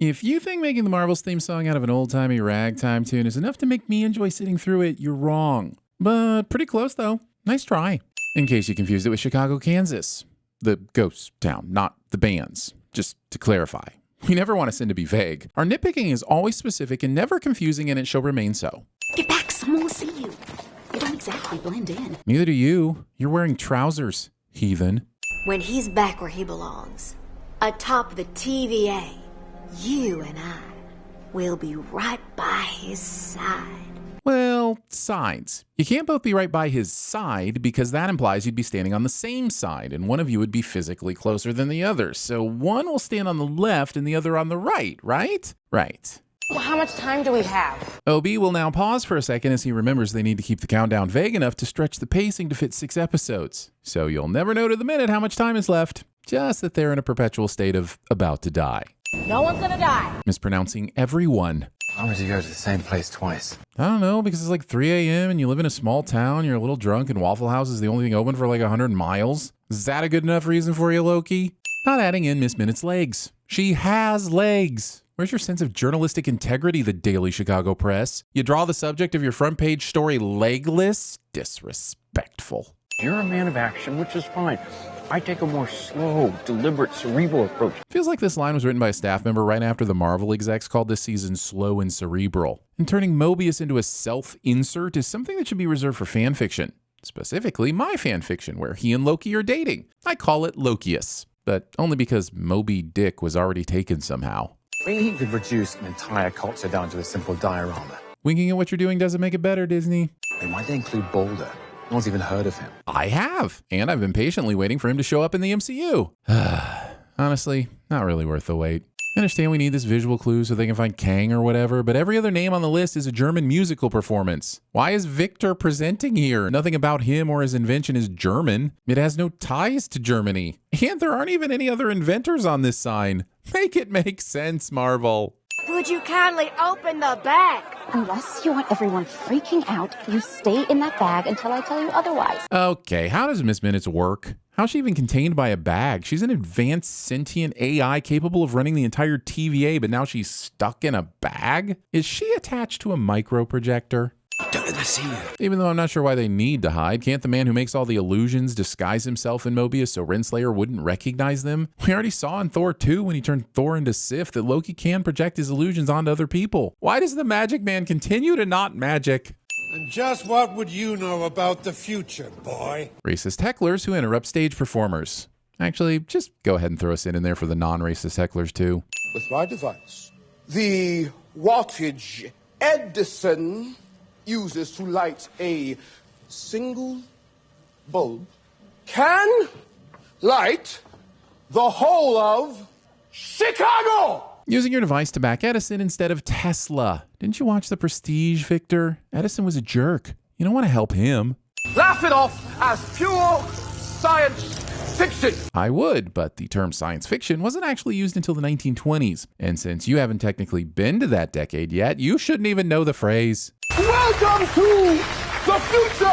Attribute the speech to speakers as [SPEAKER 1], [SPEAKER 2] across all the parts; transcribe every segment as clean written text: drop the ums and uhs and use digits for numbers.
[SPEAKER 1] If you think making the Marvels theme song out of an old-timey ragtime tune is enough to make me enjoy sitting through it, you're wrong. But pretty close, though. Nice try. In case you confused it with Chicago, Kansas. The ghost town, not the bands. Just to clarify. We never want a sin to be vague. Our nitpicking is always specific and never confusing, and it shall remain so.
[SPEAKER 2] Get back, someone will see you. You don't exactly blend in.
[SPEAKER 1] Neither do you. You're wearing trousers, heathen.
[SPEAKER 2] When he's back where he belongs, atop the TVA, you and I will be right by his side.
[SPEAKER 1] Well, sides. You can't both be right by his side because that implies you'd be standing on the same side and one of you would be physically closer than the other. So one will stand on the left and the other on the right, right? Right.
[SPEAKER 3] Well, how much time do we have?
[SPEAKER 1] OB will now pause for a second as he remembers they need to keep the countdown vague enough to stretch the pacing to fit 6 episodes. So you'll never know to the minute how much time is left. Just that they're in a perpetual state of about to die.
[SPEAKER 3] No one's gonna die.
[SPEAKER 1] Mispronouncing everyone.
[SPEAKER 4] Why would you go to the same place twice?
[SPEAKER 1] I don't know, because it's like 3 a.m. and you live in a small town, you're a little drunk, and Waffle House is the only thing open for like 100 miles. Is that a good enough reason for you, Loki? Not adding in Miss Minutes' legs. She has legs. Where's your sense of journalistic integrity, the Daily Chicago Press? You draw the subject of your front page story legless? Disrespectful.
[SPEAKER 5] You're a man of action, which is fine. I take a more slow, deliberate, cerebral approach.
[SPEAKER 1] Feels like this line was written by a staff member right after the Marvel execs called this season slow and cerebral. And turning Mobius into a self-insert is something that should be reserved for fan fiction. Specifically, my fan fiction, where he and Loki are dating. I call it Lokius, but only because Moby Dick was already taken somehow.
[SPEAKER 4] We could reduce an entire culture down to a simple diorama.
[SPEAKER 1] Winking at what you're doing doesn't make it better, Disney.
[SPEAKER 4] And why'd they include Boulder? No one's even heard of him.
[SPEAKER 1] I have, and I've been patiently waiting for him to show up in the MCU. Honestly, not really worth the wait. I understand we need this visual clue so they can find Kang or whatever, but every other name on the list is a German musical performance. Why is Victor presenting here? Nothing about him or his invention is German. It has no ties to Germany. And there aren't even any other inventors on this sign. Make it make sense, Marvel.
[SPEAKER 3] Would you kindly open the bag?
[SPEAKER 6] Unless you want everyone freaking out, you stay in that bag until I tell you otherwise.
[SPEAKER 1] Okay, how does Miss Minutes work? How's she even contained by a bag? She's an advanced sentient AI capable of running the entire TVA, but now she's stuck in a bag? Is she attached to a micro projector?
[SPEAKER 4] Don't let them see you.
[SPEAKER 1] Even though I'm not sure why they need to hide, can't the man who makes all the illusions disguise himself in Mobius so Renslayer wouldn't recognize them? We already saw in Thor 2 when he turned Thor into Sif that Loki can project his illusions onto other people. Why does the Magic Man continue to not magic?
[SPEAKER 7] And just what would you know about the future, boy?
[SPEAKER 1] Racist hecklers who interrupt stage performers. Actually, just go ahead and throw us in there for the non-racist hecklers too.
[SPEAKER 8] With my device, the wattage Edison uses to light a single bulb can light the whole of Chicago!
[SPEAKER 1] Using your device to back Edison instead of Tesla. Didn't you watch The Prestige, Victor? Edison was a jerk. You don't want to help him.
[SPEAKER 8] Laugh it off as pure science fiction!
[SPEAKER 1] I would, but the term science fiction wasn't actually used until the 1920s. And since you haven't technically been to that decade yet, you shouldn't even know the phrase.
[SPEAKER 8] Welcome to the future,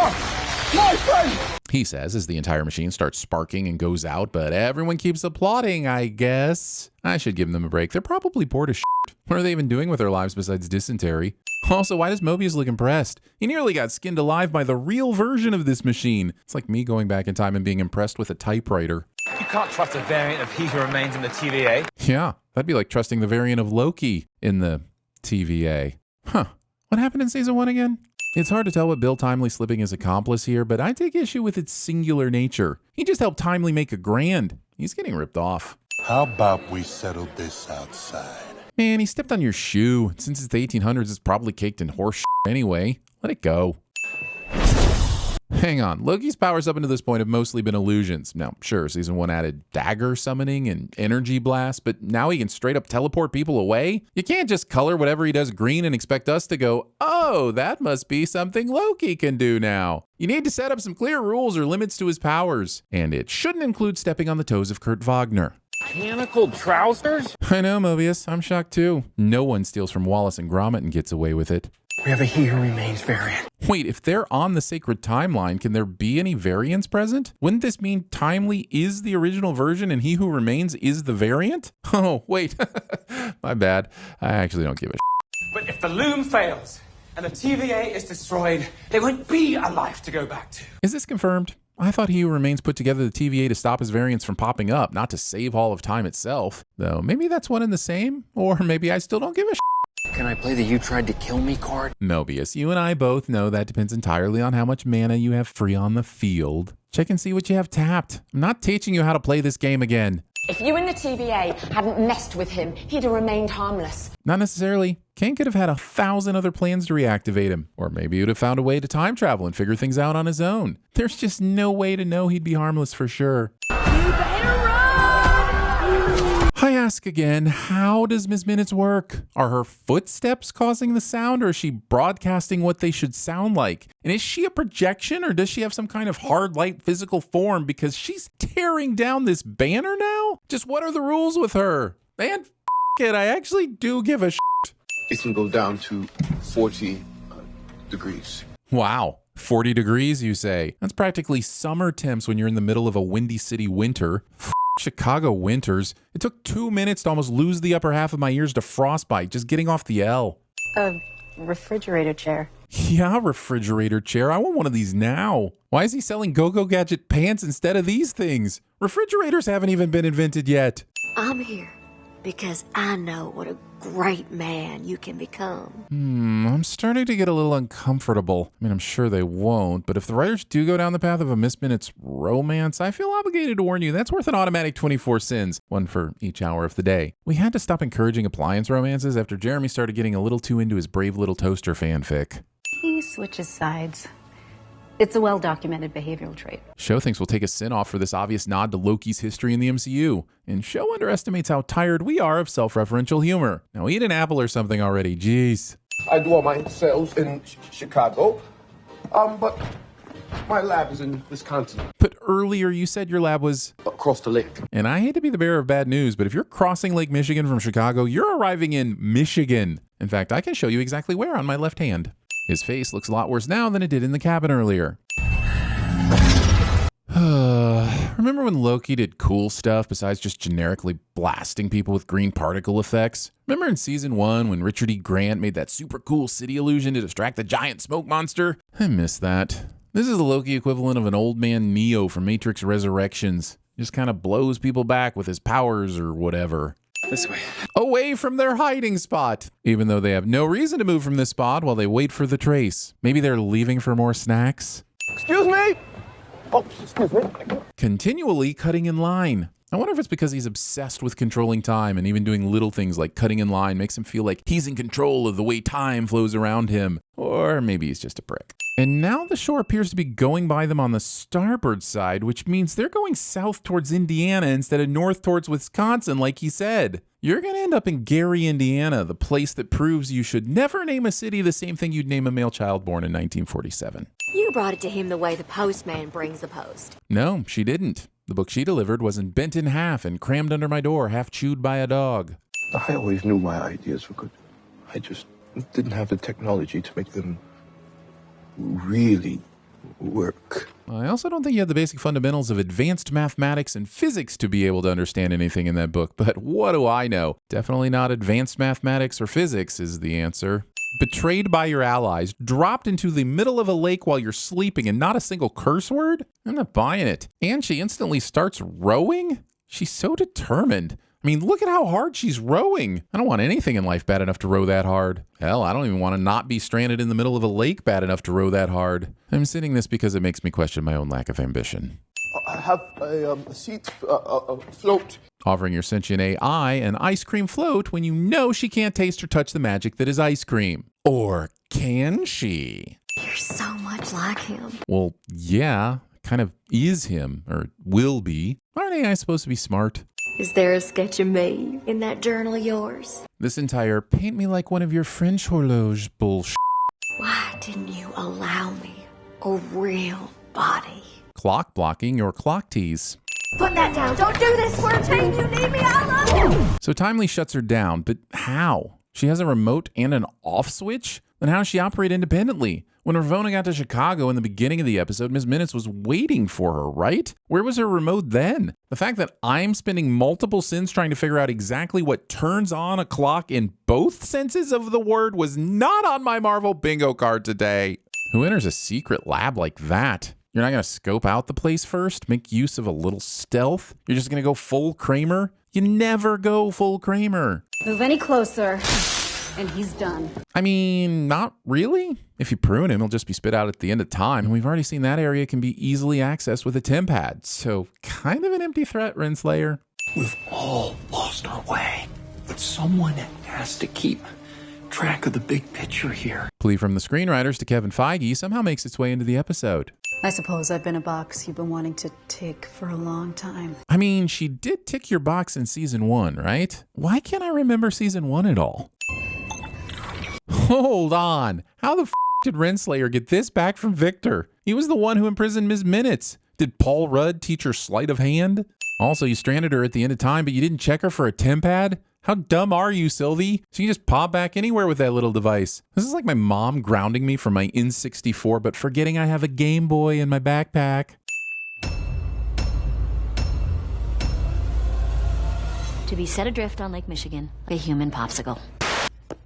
[SPEAKER 8] my friend!
[SPEAKER 1] He says as the entire machine starts sparking and goes out, but everyone keeps applauding, I guess. I should give them a break. They're probably bored as shit. What are they even doing with their lives besides dysentery? Also, why does Mobius look impressed? He nearly got skinned alive by the real version of this machine. It's like me going back in time and being impressed with a typewriter.
[SPEAKER 4] You can't trust a variant of He Who Remains in the TVA.
[SPEAKER 1] Yeah, that'd be like trusting the variant of Loki in the TVA. Huh. What happened in season 1 again? It's hard to tell what Bill Timely slipping his accomplice here, but I take issue with its singular nature. He just helped Timely make a grand. He's getting ripped off.
[SPEAKER 7] How about we settle this outside?
[SPEAKER 1] Man, he stepped on your shoe. Since it's the 1800s, it's probably caked in horse shit anyway. Let it go. Hang on, Loki's powers up until this point have mostly been illusions. Now, sure, season 1 added dagger summoning and energy blast, but now he can straight up teleport people away? You can't just color whatever he does green and expect us to go, oh, that must be something Loki can do now. You need to set up some clear rules or limits to his powers. And it shouldn't include stepping on the toes of Kurt Wagner.
[SPEAKER 5] Mechanical trousers?
[SPEAKER 1] I know, Mobius. I'm shocked too. No one steals from Wallace and Gromit and gets away with it.
[SPEAKER 5] We have a He Who Remains variant.
[SPEAKER 1] Wait, if they're on the sacred timeline, can there be any variants present? Wouldn't this mean Timely is the original version and He Who Remains is the variant? Oh, wait. My bad. I actually don't give a shit.
[SPEAKER 9] But if the loom fails and the TVA is destroyed, there won't be a life to go back to.
[SPEAKER 1] Is this confirmed? I thought He Who Remains put together the TVA to stop his variants from popping up, not to save all of time itself. Though maybe that's one and the same, or maybe I still don't give a shit.
[SPEAKER 5] Can I play the "you tried to kill me" card?
[SPEAKER 1] Mobius, you and I both know that depends entirely on how much mana you have free on the field. Check and see what you have tapped. I'm not teaching you how to play this game again.
[SPEAKER 3] If you and the TVA hadn't messed with him, he'd have remained harmless.
[SPEAKER 1] Not necessarily. Kane could have had 1,000 other plans to reactivate him. Or maybe he would have found a way to time travel and figure things out on his own. There's just no way to know he'd be harmless for sure. I ask again, how does Ms. Minutes work? Are her footsteps causing the sound, or is she broadcasting what they should sound like? And is she a projection, or does she have some kind of hard light physical form, because she's tearing down this banner now? Just what are the rules with her? Man, it, I actually do give a shit.
[SPEAKER 8] It can go down to 40 degrees.
[SPEAKER 1] Wow. 40 degrees, you say? That's practically summer temps when you're in the middle of a windy city winter. Chicago winters. It took 2 minutes to almost lose the upper half of my ears to frostbite just getting off the L.
[SPEAKER 6] A refrigerator chair.
[SPEAKER 1] Yeah, refrigerator chair. I want one of these now. Why is he selling Go-Go Gadget pants instead of these things? Refrigerators haven't even been invented yet.
[SPEAKER 2] I'm here because I know what a great man you can become.
[SPEAKER 1] I'm starting to get a little uncomfortable. I mean, I'm sure they won't, but if the writers do go down the path of a Miss Minutes romance, I feel obligated to warn you, that's worth an automatic 24 sins, one for each hour of the day. We had to stop encouraging appliance romances after Jeremy started getting a little too into his Brave Little Toaster fanfic.
[SPEAKER 6] He switches sides. It's a well-documented behavioral trait.
[SPEAKER 1] Show thinks we'll take a sin off for this obvious nod to Loki's history in the MCU, and Show underestimates how tired we are of self-referential humor. Now eat an apple or something already, jeez.
[SPEAKER 8] I do all my sales in Chicago, but my lab is in Wisconsin.
[SPEAKER 1] But earlier you said your lab was
[SPEAKER 8] Across the lake.
[SPEAKER 1] And I hate to be the bearer of bad news, but if you're crossing Lake Michigan from Chicago, you're arriving in Michigan. In fact, I can show you exactly where on my left hand. His face looks a lot worse now than it did in the cabin earlier. Remember when Loki did cool stuff besides just generically blasting people with green particle effects? Remember in season 1 when Richard E. Grant made that super cool city illusion to distract the giant smoke monster? I miss that. This is the Loki equivalent of an old man Neo from Matrix Resurrections. Just kind of blows people back with his powers or whatever.
[SPEAKER 5] This way.
[SPEAKER 1] Away from their hiding spot, even though they have no reason to move from this spot while they wait for the trace. Maybe they're leaving for more snacks.
[SPEAKER 8] Excuse me? Oh, excuse me.
[SPEAKER 1] Continually cutting in line. I wonder if it's because he's obsessed with controlling time, and even doing little things like cutting in line makes him feel like he's in control of the way time flows around him. Or maybe he's just a prick. And now the shore appears to be going by them on the starboard side, which means they're going south towards Indiana instead of north towards Wisconsin, like he said. You're going to end up in Gary, Indiana, the place that proves you should never name a city the same thing you'd name a male child born in 1947.
[SPEAKER 2] You brought it to him the way the postman brings the post.
[SPEAKER 1] No, she didn't. The book she delivered wasn't bent in half and crammed under my door, half chewed by a dog.
[SPEAKER 8] I always knew my ideas were good. I just didn't have the technology to make them really work.
[SPEAKER 1] I also don't think you had the basic fundamentals of advanced mathematics and physics to be able to understand anything in that book, but what do I know? Definitely not advanced mathematics or physics is the answer. Betrayed by your allies, dropped into the middle of a lake while you're sleeping, and not a single curse word? I'm not buying it. And she instantly starts rowing? She's so determined. I mean, look at how hard she's rowing. I don't want anything in life bad enough to row that hard. Hell, I don't even want to not be stranded in the middle of a lake bad enough to row that hard. I'm sitting this because it makes me question my own lack of ambition.
[SPEAKER 8] I have a seat, float.
[SPEAKER 1] Offering your sentient AI an ice cream float when you know she can't taste or touch the magic that is ice cream. Or can she?
[SPEAKER 2] You're so much like him.
[SPEAKER 1] Well, yeah, kind of is him, or will be. Aren't AI supposed to be smart?
[SPEAKER 2] Is there a sketch of me in that journal of yours?
[SPEAKER 1] This entire paint me like one of your French horloge bullshit.
[SPEAKER 2] Why didn't you allow me a real body?
[SPEAKER 1] Clock blocking your clock tease.
[SPEAKER 2] Put that down. Don't do this for a team. You need me. I love you.
[SPEAKER 1] So Timely shuts her down, but how? She has a remote and an off switch? Then how does she operate independently? When Ravonna got to Chicago in the beginning of the episode, Ms. Minutes was waiting for her, right? Where was her remote then? The fact that I'm spending multiple sins trying to figure out exactly what turns on a clock in both senses of the word was not on my Marvel bingo card today. Who enters a secret lab like that? You're not going to scope out the place first? Make use of a little stealth? You're just going to go full Kramer? You never go full Kramer.
[SPEAKER 6] Move any closer, and he's done.
[SPEAKER 1] I mean, not really. If you prune him, he'll just be spit out at the end of time. And we've already seen that area can be easily accessed with a TemPad. So kind of an empty threat, Renslayer.
[SPEAKER 10] We've all lost our way, but someone has to keep track of the big picture here.
[SPEAKER 1] Plea from the screenwriters to Kevin Feige somehow makes its way into the episode.
[SPEAKER 11] I suppose I've been a box you've been wanting to tick for a long time.
[SPEAKER 1] I mean, she did tick your box in season 1, right? Why can't I remember season 1 at all? Hold on. How the did Renslayer get this back from Victor? He was the one who imprisoned Ms. Minutes. Did Paul Rudd teach her sleight of hand? Also, you stranded her at the end of time, but you didn't check her for a TemPad? How dumb are you, Sylvie? So you just pop back anywhere with that little device. This is like my mom grounding me from my N64, but forgetting I have a Game Boy in my backpack.
[SPEAKER 2] To be set adrift on Lake Michigan, a human popsicle.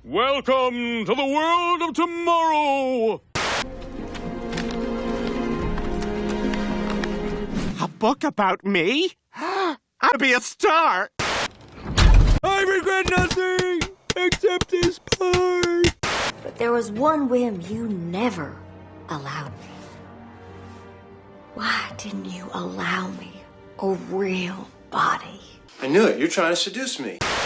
[SPEAKER 12] Welcome to the world of tomorrow!
[SPEAKER 13] A book about me? I'll be a star!
[SPEAKER 12] I regret nothing except this part.
[SPEAKER 2] But there was one whim you never allowed me. Why didn't you allow me a real body?
[SPEAKER 14] I knew it. You're trying to seduce me.